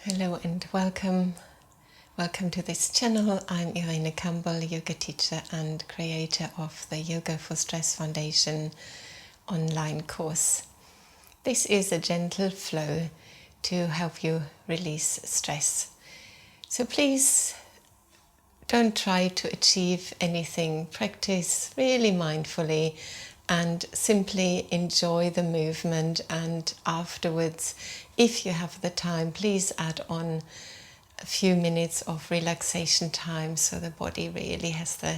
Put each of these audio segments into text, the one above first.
Hello and welcome. Welcome to this channel. I'm Irene Campbell, yoga teacher and creator of the Yoga for Stress Foundation online course. This is a gentle flow to help you release stress. So please don't try to achieve anything. Practice really mindfully and simply enjoy the movement, and afterwards, if you have the time, please add on a few minutes of relaxation time so the body really has the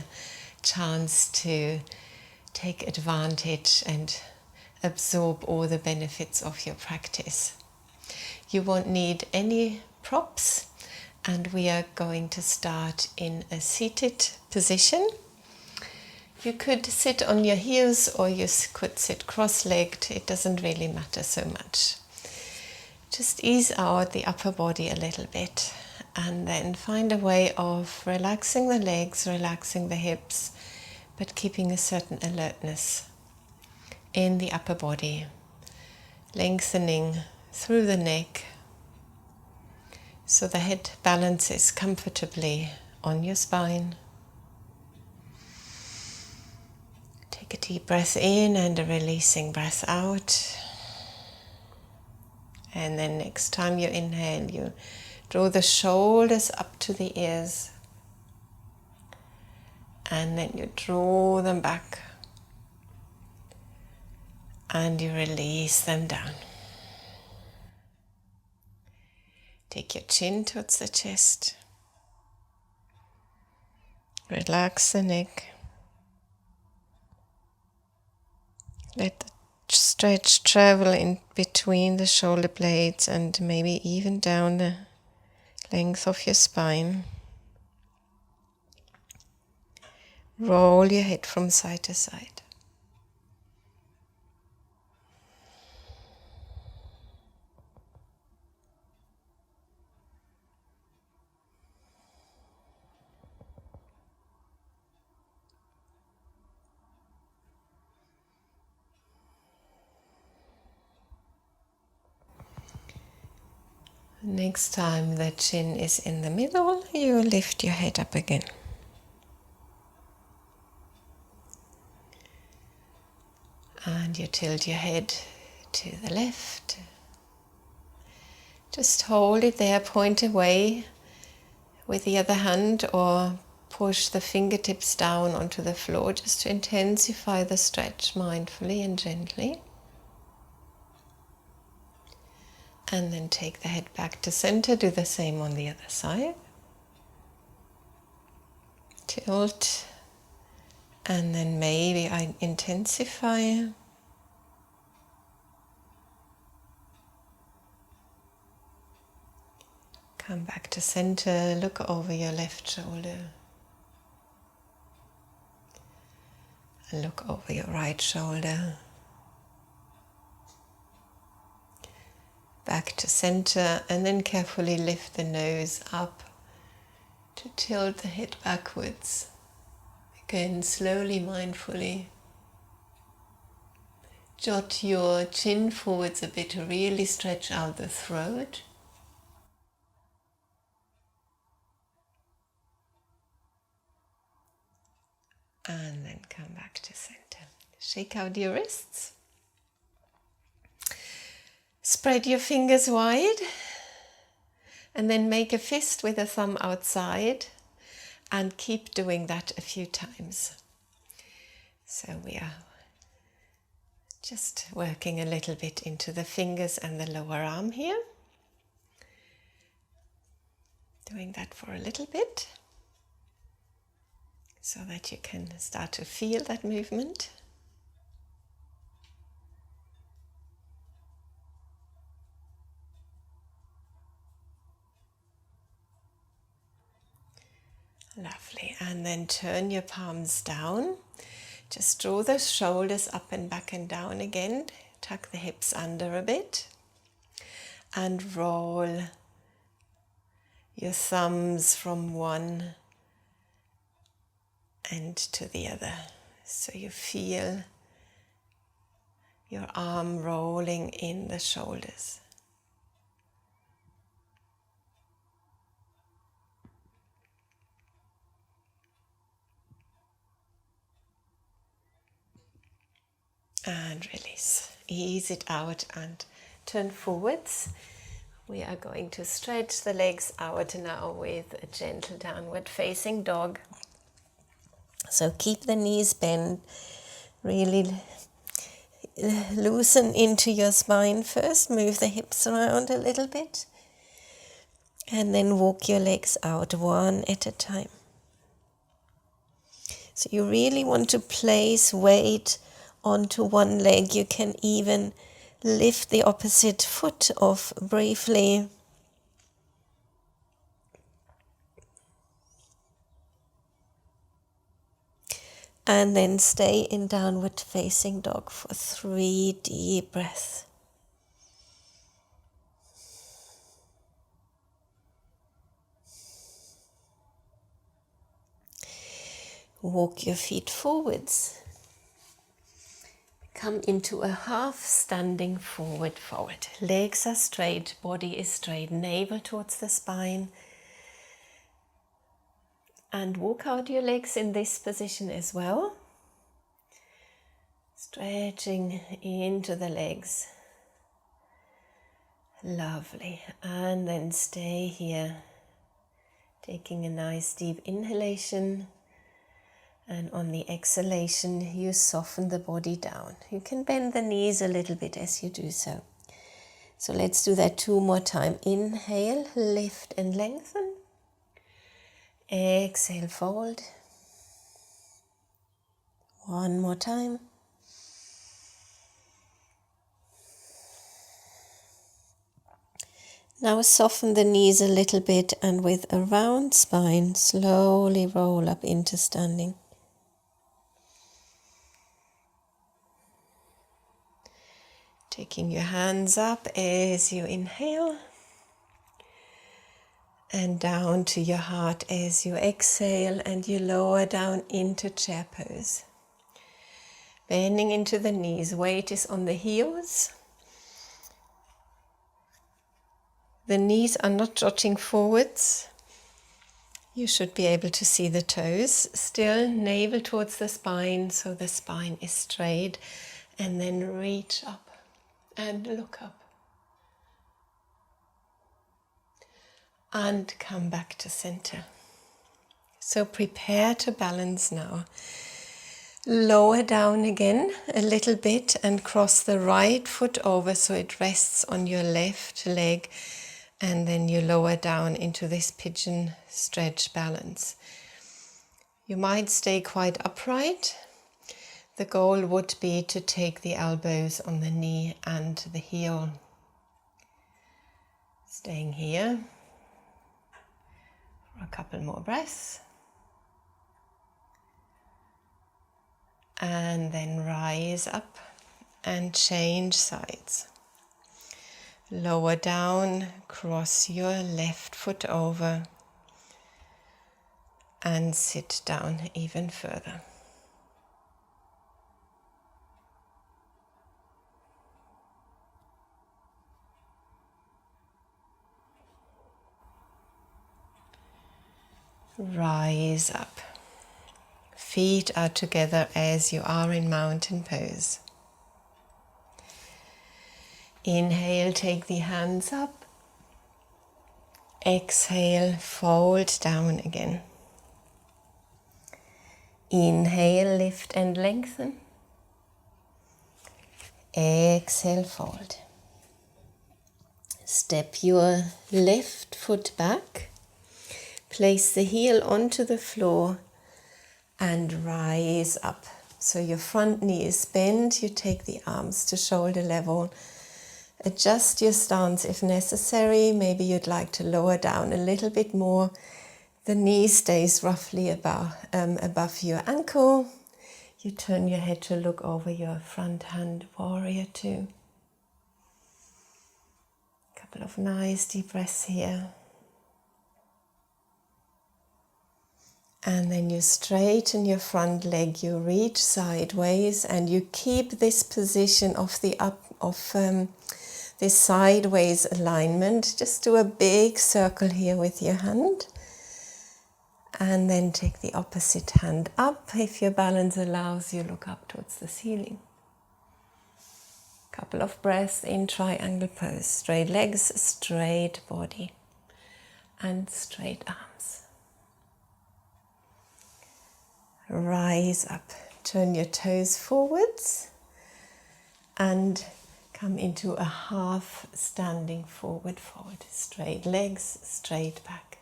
chance to take advantage and absorb all the benefits of your practice. You won't need any props, and we are going to start in a seated position. You could sit on your heels or you could sit cross-legged. It doesn't really matter so much. Just ease out the upper body a little bit and then find a way of relaxing the legs, relaxing the hips, but keeping a certain alertness in the upper body, lengthening through the neck so the head balances comfortably on your spine. Take a deep breath in and a releasing breath out. And then next time you inhale, you draw the shoulders up to the ears. And then you draw them back. And you release them down. Take your chin towards the chest. Relax the neck. Let the stretch travel in between the shoulder blades and maybe even down the length of your spine. Roll your head from side to side. Next time the chin is in the middle, you lift your head up again. And you tilt your head to the left. Just hold it there, point away with the other hand or push the fingertips down onto the floor just to intensify the stretch mindfully and gently. And then take the head back to center, do the same on the other side. Tilt, and then maybe I intensify. Come back to center, look over your left shoulder. And look over your right shoulder. Back to center, and then carefully lift the nose up to tilt the head backwards. Again, slowly, mindfully. Jot your chin forwards a bit to really stretch out the throat. And then come back to center. Shake out your wrists. Spread your fingers wide and then make a fist with a thumb outside and keep doing that a few times. So we are just working a little bit into the fingers and the lower arm here. Doing that for a little bit so that you can start to feel that movement. Lovely, and then turn your palms down. Just draw those shoulders up and back and down again. Tuck the hips under a bit. And roll your thumbs from one end to the other. So you feel your arm rolling in the shoulders. And release. Ease it out and turn forwards. We are going to stretch the legs out now with a gentle downward facing dog. So keep the knees bent, really loosen into your spine first, move the hips around a little bit, and then walk your legs out one at a time. So you really want to place weight onto one leg. You can even lift the opposite foot off briefly. And then stay in downward facing dog for 3 deep breaths. Walk your feet forwards. Come into a half standing forward fold. Legs are straight, body is straight, navel towards the spine. And walk out your legs in this position as well. Stretching into the legs. Lovely. And then stay here. Taking a nice deep inhalation. And on the exhalation, you soften the body down. You can bend the knees a little bit as you do so. So let's do that 2 more times. Inhale, lift and lengthen. Exhale, fold. 1 more time. Now soften the knees a little bit and with a round spine, slowly roll up into standing. Taking your hands up as you inhale and down to your heart as you exhale, and you lower down into chair pose. Bending into the knees, weight is on the heels. The knees are not jutting forwards. You should be able to see the toes. Still navel towards the spine, so the spine is straight, and then reach up and look up. And come back to center. So prepare to balance now. Lower down again a little bit and cross the right foot over so it rests on your left leg, and then you lower down into this pigeon stretch balance. You might stay quite upright. The goal would be to take the elbows on the knee and the heel. Staying here for a couple more breaths. And then rise up and change sides. Lower down, cross your left foot over and sit down even further. Rise up. Feet are together as you are in mountain pose. Inhale, take the hands up. Exhale, fold down again. Inhale, lift and lengthen. Exhale, fold. Step your left foot back. Place the heel onto the floor and rise up. So your front knee is bent. You take the arms to shoulder level. Adjust your stance if necessary. Maybe you'd like to lower down a little bit more. The knee stays roughly above your ankle. You turn your head to look over your front hand, warrior two. Couple of nice deep breaths here. And then you straighten your front leg, you reach sideways, and you keep this position of this sideways alignment. Just do a big circle here with your hand. And then take the opposite hand up. If your balance allows you, look up towards the ceiling. Couple of breaths in triangle pose. Straight legs, straight body, and straight arms. Rise up. Turn your toes forwards and come into a half standing forward fold. Straight legs, straight back.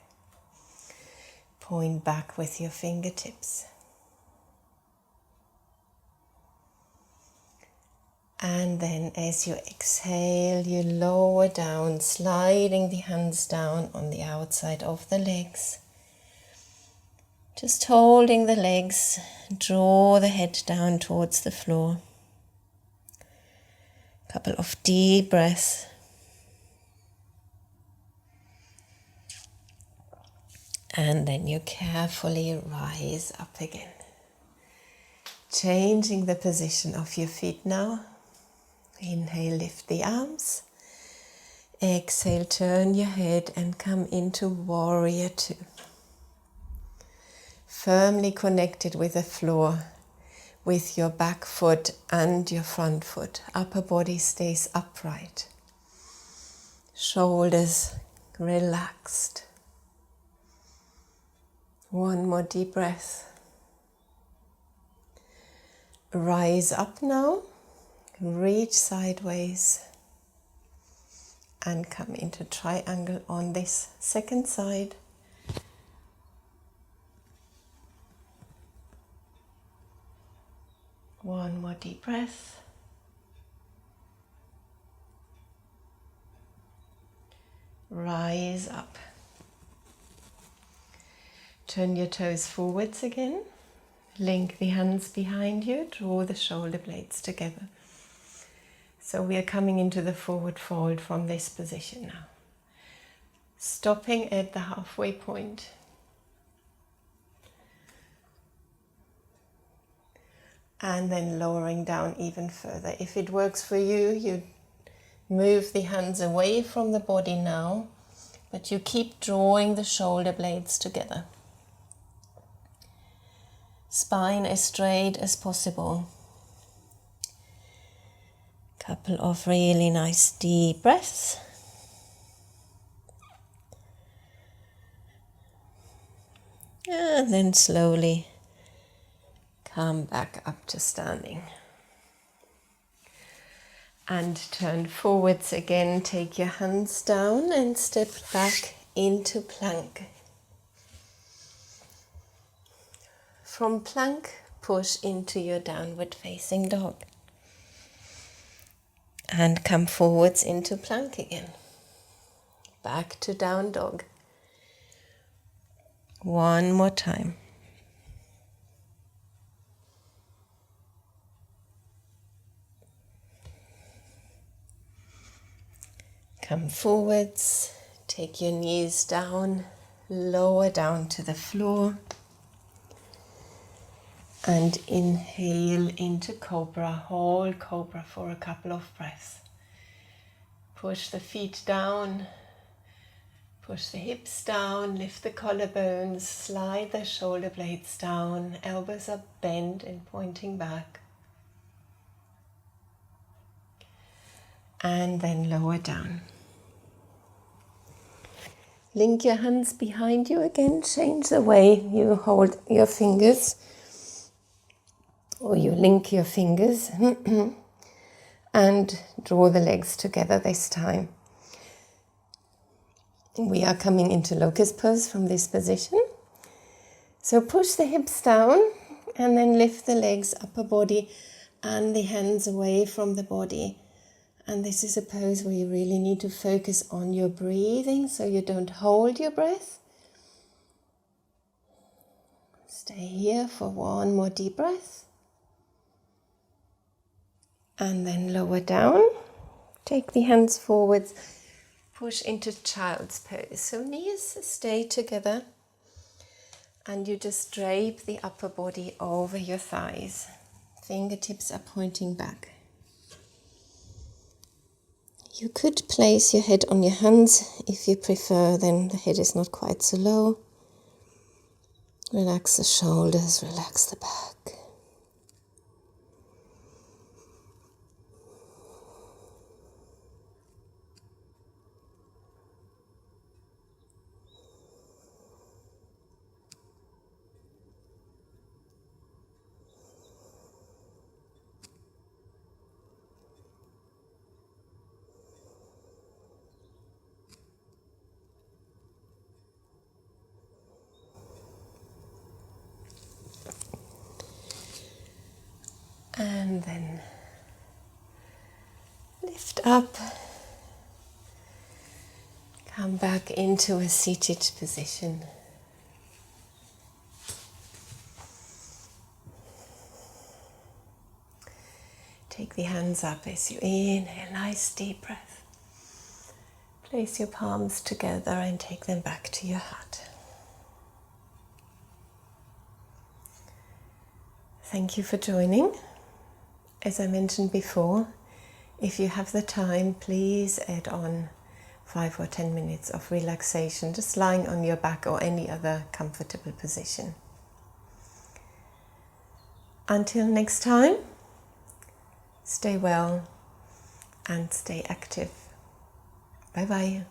Point back with your fingertips. And then as you exhale, you lower down, sliding the hands down on the outside of the legs. Just holding the legs, draw the head down towards the floor. Couple of deep breaths. And then you carefully rise up again. Changing the position of your feet now. Inhale, lift the arms. Exhale, turn your head and come into warrior two. Firmly connected with the floor, with your back foot and your front foot. Upper body stays upright. Shoulders relaxed. One more deep breath. Rise up now. Reach sideways and come into triangle on this second side. One more deep breath. Rise up. Turn your toes forwards again. Link the hands behind you. Draw the shoulder blades together. So we are coming into the forward fold from this position now. Stopping at the halfway point. And then lowering down even further. If it works for you, you move the hands away from the body now, but you keep drawing the shoulder blades together. Spine as straight as possible. Couple of really nice deep breaths. And then slowly come back up to standing. And turn forwards again. Take your hands down and step back into plank. From plank, push into your downward facing dog. And come forwards into plank again. Back to down dog. One more time. Come forwards, take your knees down, lower down to the floor. And inhale into Cobra, hold Cobra for a couple of breaths. Push the feet down, push the hips down, lift the collarbones, slide the shoulder blades down, elbows are bent and pointing back. And then lower down. Link your hands behind you again, change the way you hold your fingers. Or you link your fingers and draw the legs together this time. We are coming into Locust Pose from this position. So push the hips down and then lift the legs, upper body and the hands away from the body. And this is a pose where you really need to focus on your breathing so you don't hold your breath. Stay here for one more deep breath. And then lower down, take the hands forwards, push into child's pose. So knees stay together and you just drape the upper body over your thighs. Fingertips are pointing back. You could place your head on your hands if you prefer, then the head is not quite so low. Relax the shoulders, relax the back. And then lift up, come back into a seated position. Take the hands up as you inhale, nice deep breath. Place your palms together and take them back to your heart. Thank you for joining. As I mentioned before, if you have the time, please add on 5 or 10 minutes of relaxation, just lying on your back or any other comfortable position. Until next time, stay well and stay active. Bye bye.